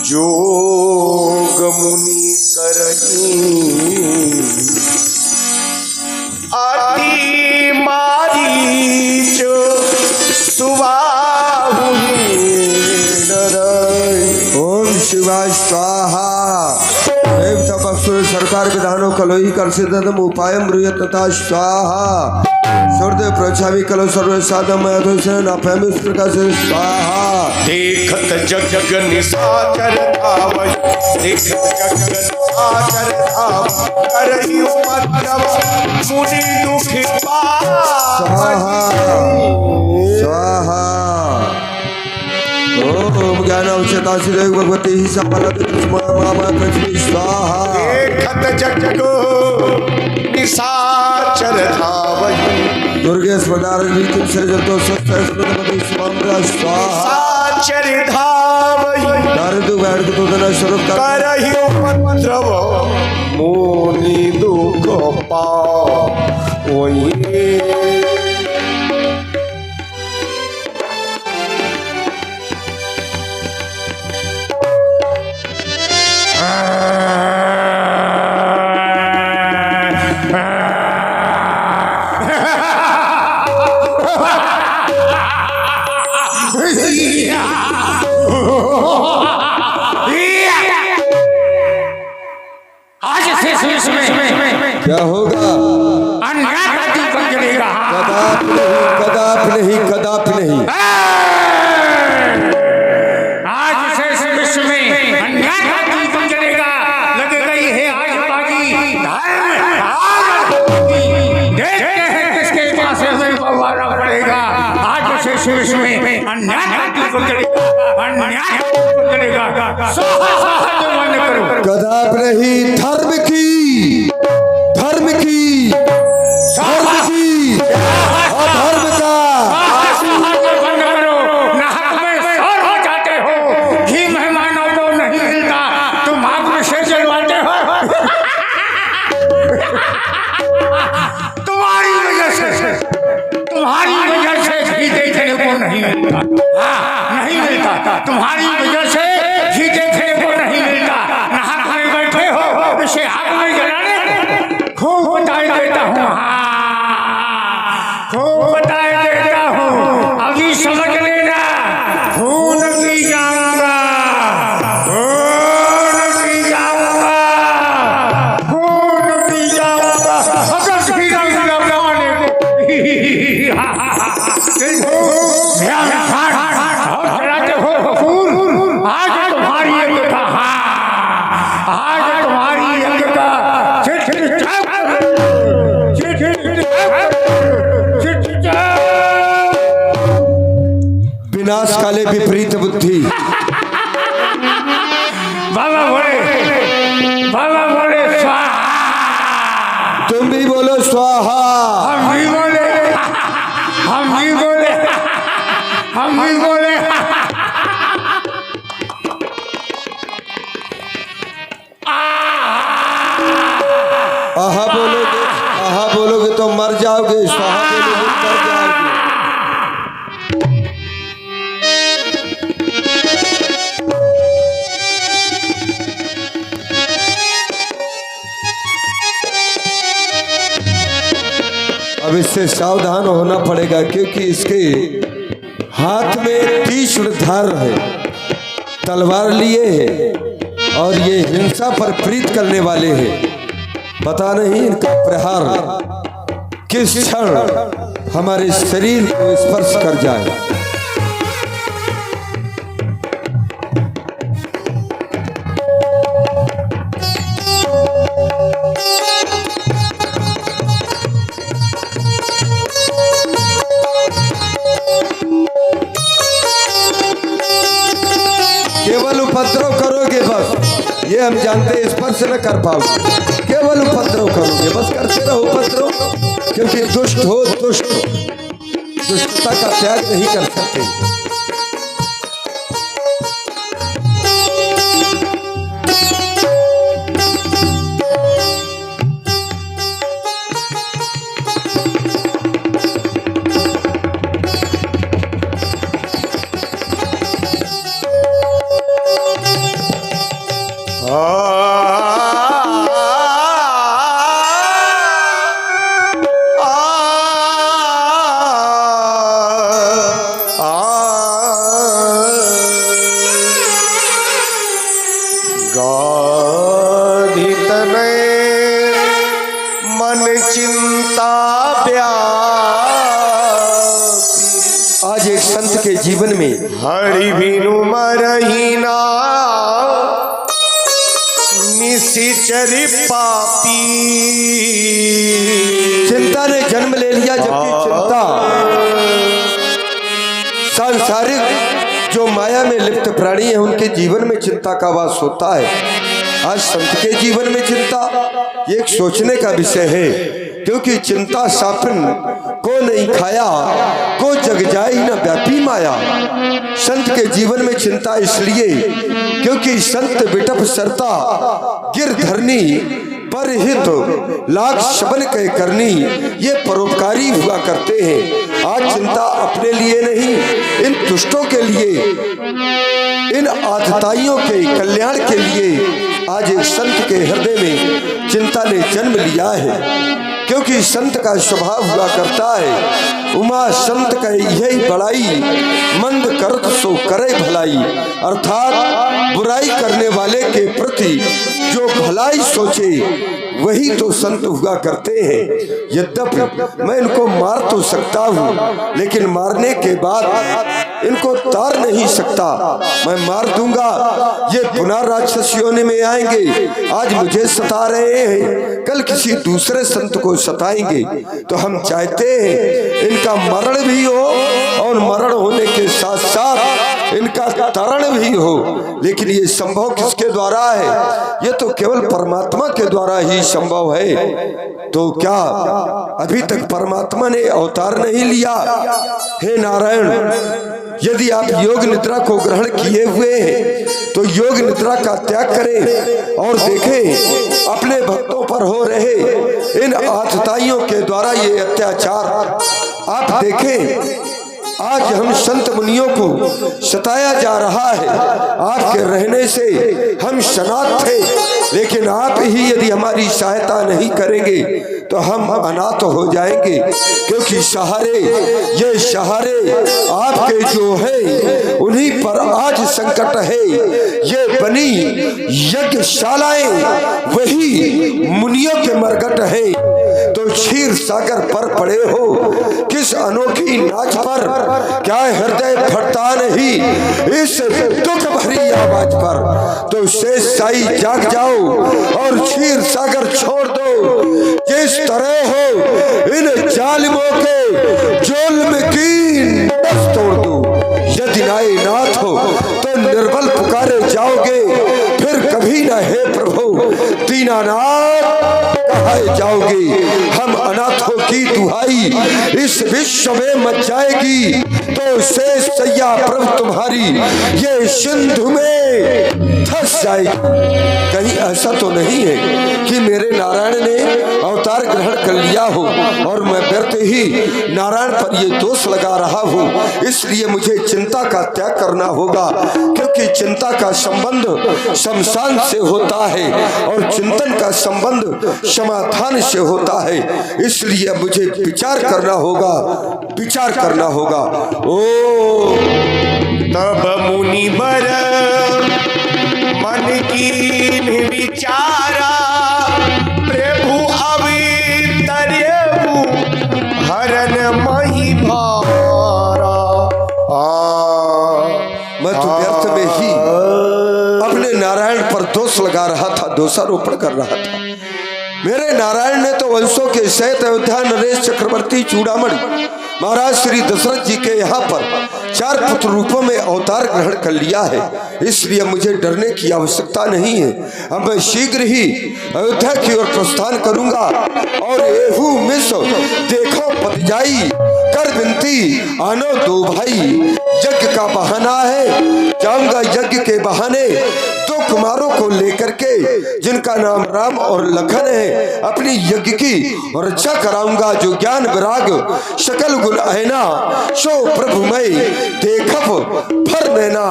जोग मुनि करही अति मारीच सुबाहु ओम शिवाय स्वाहा। देवता पक्षुर सरकार विधानो कलोही कलसिदम उपाय मृय तथा स्वाहा। सूर्य प्रचावी कलो सर्व साधम मधुसन अफम इस प्रकार से स्वाहा। देखत जग जग निशाचर धावै देखत जग जग निशाचर धावै करहि उपद्रव मुनि दुखि स्वाहा स्वाहा। ओम ज्ञान उच्चता सिद्धि भगवती ही सफलत मामा पृथ्वी स्वाहा। देखत जग जग निशाचर धावै दुर्गे स्मदार नीतिम से जतो सत्य स्मृति स्वामरा स्वाहा। निशाचर धावै नारदु बैठ तो दना स्वरूप करहि उपद्रव मुनि दुख पावै। क्या होगा? कदापि नहीं कदापि नहीं। आज से इस विश्व में अन्याय का दीपक जलेगा। लगेगा ही है आज बाजी देखते हैं किसके पास हमें बवारा पड़ेगा। आज से इस विश्व में अन्याय का दीपक जलेगा। अन्याय का दीपक जलेगा। मन करो कदापि नहीं। धर्म की धर्म की धर्म की अधर्म का बंद करो। नाहक में सौर हो जाते हो। घी मेहमानों को नहीं मिलता तुम आग में से जलवाते हो। तुम्हारी वजह से घी देखने को नहीं मिलता। नहीं मिलता तुम्हारी वजह से घी देखने को नहीं मिलता। नाहक में बैठे हो इसे आग में जलाने खूब बताए देता हूँ। खूब बताए देता हूँ अभी समझ लेना। खून पी जाऊंगा खून पी जाऊंगा खून पी जाऊंगा अगर घी नहीं लगाने को चलाते हो खून। आज तुम्हारी अंग का आज तुम्हारी अंग का विनाश काले विपरीत बुद्धि। बाबा बोले स्वाहा। तुम भी बोलो स्वाहा। हम भी बोले हम भी बोले हम भी बोले। आहा बोलोगे तो मर जाओगे। स्वाहा बोलोगे मर जाओगे। अब इससे सावधान होना पड़ेगा क्योंकि इसके हाथ में तीक्ष्ण धार है, तलवार लिए है और ये हिंसा पर प्रीत करने वाले हैं। पता नहीं इनका प्रहार किस क्षण हमारे शरीर को स्पर्श कर जाए। केवल उपद्रव करोगे बस, ये हम जानते हैं, स्पर्श न कर पाओगे। केवल उपद्रव करोगे बस, करते रहो उपद्रव, क्योंकि दुष्ट हो दुष्टता का त्याग नहीं कर सकते। गाधी तनय मन चिंता व्यापी। आज एक संत के जीवन में हरि बिनु मरहीना निशिचर पापी। चिंता ने जन्म ले लिया, जबकि चिंता सांसारिक जो माया में लिप्त प्राणी है उनके जीवन में चिंता का वास होता है। आज संत के जीवन में चिंता ये एक सोचने का विषय है, क्योंकि चिंता सापन को नहीं खाया, को जग जाए न व्यापी माया। संत के जीवन में चिंता इसलिए क्योंकि संत बिटप सरता गिरधरनी पर हित लाख शबन कह करनी, ये परोपकारी हुआ करते हैं। आज चिंता अपने लिए नहीं, इन दुष्टों के लिए, इन आतताइयों के कल्याण के लिए आज एक संत के हृदय में चिंता ने जन्म लिया है। क्योंकि संत का स्वभाव हुआ करता है, उमा संत का यही बड़ाई, मंद करत सो करे भलाई। अर्थात बुराई करने वाले के प्रति जो भलाई सोचे वही तो संत हुआ करते हैं। यद्यपि मैं इनको मार तो सकता हूँ, लेकिन मारने के बाद इनको तार नहीं सकता। मैं मार दूंगा, ये पुनः राक्षस योनि में आएंगे। आज मुझे सता रहे हैं, कल किसी दूसरे संत को सताएंगे। तो हम चाहते हैं इनका मरण भी हो और मरण होने के साथ साथ इनका तरण भी हो। लेकिन ये संभव किसके द्वारा है? ये तो केवल परमात्मा के द्वारा ही संभव है। तो क्या अभी तक परमात्मा ने अवतार नहीं लिया? हे नारायण, यदि आप योग निद्रा को ग्रहण किए हुए हैं तो योग निद्रा का त्याग करें और देखें अपने भक्तों पर हो रहे इन आतताइयों के द्वारा ये अत्याचार। आप देखें आज हम संत मुनियों को सताया जा रहा है। आपके रहने से हम शनाथ थे, लेकिन आप ही यदि हमारी सहायता नहीं करेंगे तो हम अनाथ हो जाएंगे। क्योंकि सहारे, ये सहारे आपके जो है उन्हीं पर आज संकट है। ये बनी यज्ञशालाएं वही मुनियों के मरघट है। तो क्षीर सागर पर पड़े हो किस अनोखी नाच पर, क्या हृदय फटता नहीं इस दुख भरी आवाज पर। तो शेष साई जाग जाओ और क्षीर सागर छोड़ दो। जिस तरह हो इन जालिमों के जुल्म की नस तोड़ दो। यदि नाय नाथ हो तो निर्बल पुकारे जाओगे, फिर कभी न हे प्रभु दीनानाथ कहाए जाओगे। हम अनाथों की दुहाई इस विश्व में मच जाएगी, तो शेष सैया प्रभु तुम्हारी ये सिंधु में धस जाएगी। कहीं ऐसा तो नहीं है कि मेरे नारायण ने अवतार ग्रहण कर लिया हो और मैं व्यर्थ ही नारायण पर ये दोष लगा रहा हूँ। इसलिए मुझे चिंता का त्याग करना होगा, क्योंकि चिंता का संबंध शमशान से होता है और चिंतन का संबंध समाधान से होता है। इसलिए मुझे विचार करना होगा, विचार करना होगा। ओ तब मुनि बर मन की विचारा, प्रभु अवितर्यु हरन मही भारा। मैं तो व्यर्थ में ही अपने नारायण पर दोष लगा रहा था, दोषारोपण कर रहा था। मेरे नारायण ने तो वंशों के सहित अयोध्या नरेश चक्रवर्ती चूड़ामणि महाराज श्री दशरथ जी के यहाँ पर 4 पुत्र रूपों में अवतार ग्रहण कर लिया है। इसलिए मुझे डरने की आवश्यकता नहीं है। अब मैं शीघ्र ही अयोध्या की ओर प्रस्थान करूंगा और एहू मिस देखो पतिजाई कर विनती आनो दो भाई। यज्ञ का बहाना है, जाऊंगा यज्ञ के बहाने 2 कुमारों को लेकर के जिनका नाम राम और लखन है, अपनी यज्ञ की रक्षा कराऊंगा। जो ज्ञान विराग सकल गुण आयना, सो प्रभु मैं देखब फर नैना।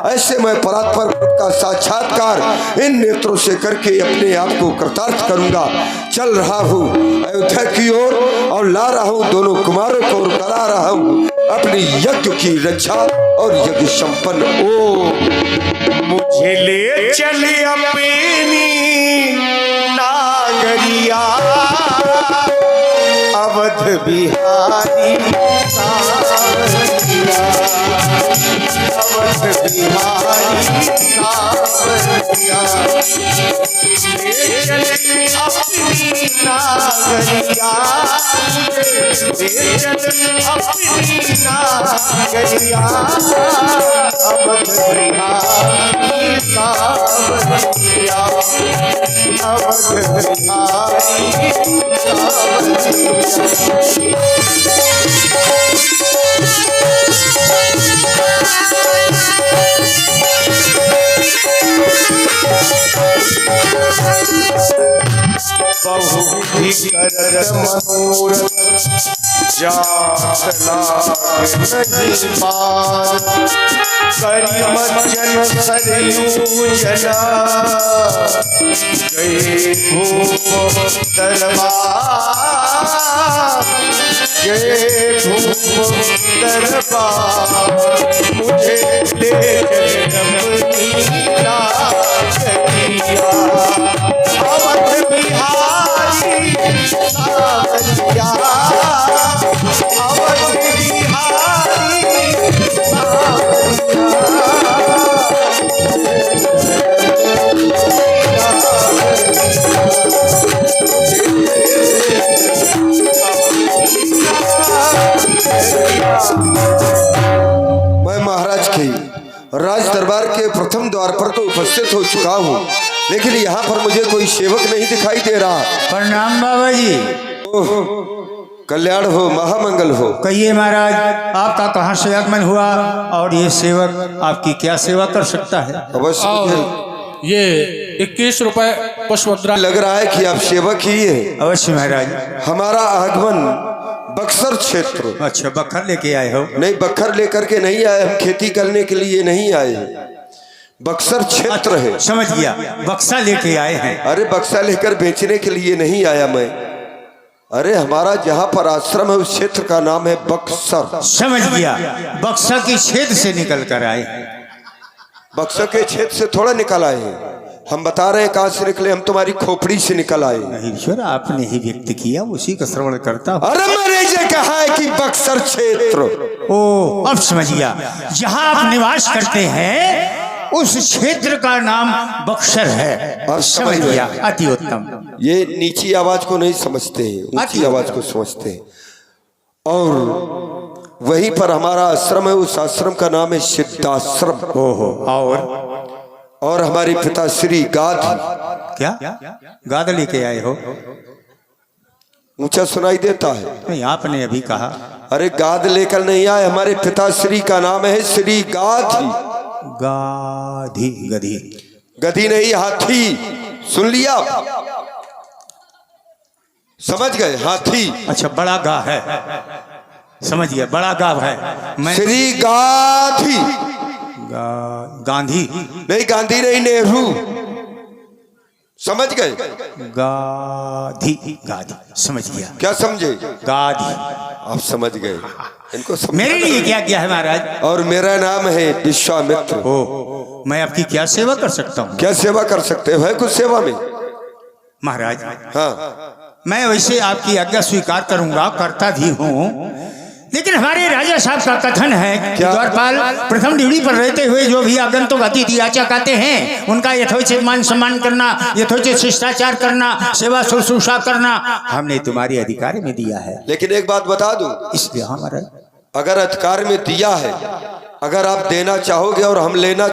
ऐसे मैं परात्पर का साक्षात्कार इन नेत्रों से करके अपने आप को कृतार्थ करूंगा। चल रहा हूँ अयोध्या की ओर और ला रहा हूँ दोनों कुमारों को और करा रहा हूँ अपनी यज्ञ की रक्षा और यज्ञ संपन्न। ओ मुझे ले चले अपनी नागरिया अवध बिहारी सावरिया, अवध बिहारी सावरिया। ले चले अपनी नागरिया, ले चले अपनी नागरिया अवध बिहारी सावरिया, अवध बिहारी सावरिया। बहुविधि करत मनोरथ जात लाग नहीं पार, करि मज्जन सरयू जना गए भूप दरबार, गए भूप दरबार। मुझे ले चले अपनी नागरिया अवध बिहारी सावरिया, अवध बिहारी मैं महाराज के राज दरबार के प्रथम द्वार पर तो उपस्थित हो चुका हूँ, लेकिन यहाँ पर मुझे कोई सेवक नहीं दिखाई दे रहा। प्रणाम बाबा जी। ओह, कल्याण हो, महामंगल हो। कहिए महाराज, आपका कहाँ से आगमन हुआ और ये सेवक आपकी क्या सेवा कर सकता है? अवश्य और मुझे ये 21 रुपए पुष्पद्रा लग रहा है कि आप सेवक ही है। अवश्य महाराज। हमारा आगमन बक्सर क्षेत्र। अच्छा, बखर लेके आए हो? नहीं, बखर लेकर के नहीं आए, हम खेती करने के लिए नहीं आए, बक्सर क्षेत्र है। समझ गया, बक्सा लेके आए हैं। अरे बक्सा लेकर बेचने के लिए नहीं आया मैं। अरे हमारा जहाँ पर आश्रम है उस क्षेत्र का नाम है बक्सर। समझ गया, बक्सा की छेद से निकल कर आए। बक्सर के क्षेत्र से थोड़ा निकल आए हैं, हम बता रहे हैं कहाँ से निकले, हम तुम्हारी खोपड़ी से निकल आए। नहीं ईश्वर, आपने ही व्यक्त किया, उसी का श्रवण करता हूँ। अरे मैंने ये कहा है कि बक्सर क्षेत्र। ओ, अब समझ गया, जहाँ आप निवास करते हैं उस क्षेत्र का नाम बक्सर है। अब समझ गया, अति उत्तम। ये नीची आवाज को नहीं समझते हैं, ऊंची आवाज को समझते हैं। और वहीं पर हमारा आश्रम है, उस आश्रम का नाम है सिद्धाश्रम। ओहो, और हमारी पिताश्री गाद। क्या गाद लेके आए हो? ऊंचा सुनाई देता है? नहीं, आपने अभी कहा। अरे गाद लेकर नहीं आए, हमारे पिताश्री का नाम है श्री गाधी। गाधी, गधी? गधी नहीं, हाथी। सुन लिया, समझ गए, हाथी। अच्छा, बड़ा गा है, समझ गया, बड़ा गाव है। मैं श्री गाधी। गांधी नहीं, गांधी नहीं, नेहरू। समझ गए? गाधी, गाधी, समझ गया। क्या समझे? गाधी। आप समझ गए, इनको समझ। मेरे लिए क्या किया है महाराज? और मेरा नाम है विश्वामित्र। ओ, मैं आपकी क्या सेवा कर सकता हूँ? क्या सेवा कर सकते हो? है कुछ सेवा में? महाराज, हाँ, मैं वैसे आपकी आज्ञा स्वीकार करूंगा, करता भी हूँ, लेकिन हमारे राजा साहब का कथन है कि द्वारपाल प्रथम ड्यूटी पर रहते हुए जो भी आगंतुक अतिथि याचक आते हैं उनका यथोचित मान सम्मान करना, यथोचित शिष्टाचार करना, सेवा शुश्रूषा करना हमने तुम्हारे अधिकार में दिया है। लेकिन एक बात बता दूं, इसलिए हमारा अगर अधिकार में दिया है, अगर आप देना चाहोगे और हम लेना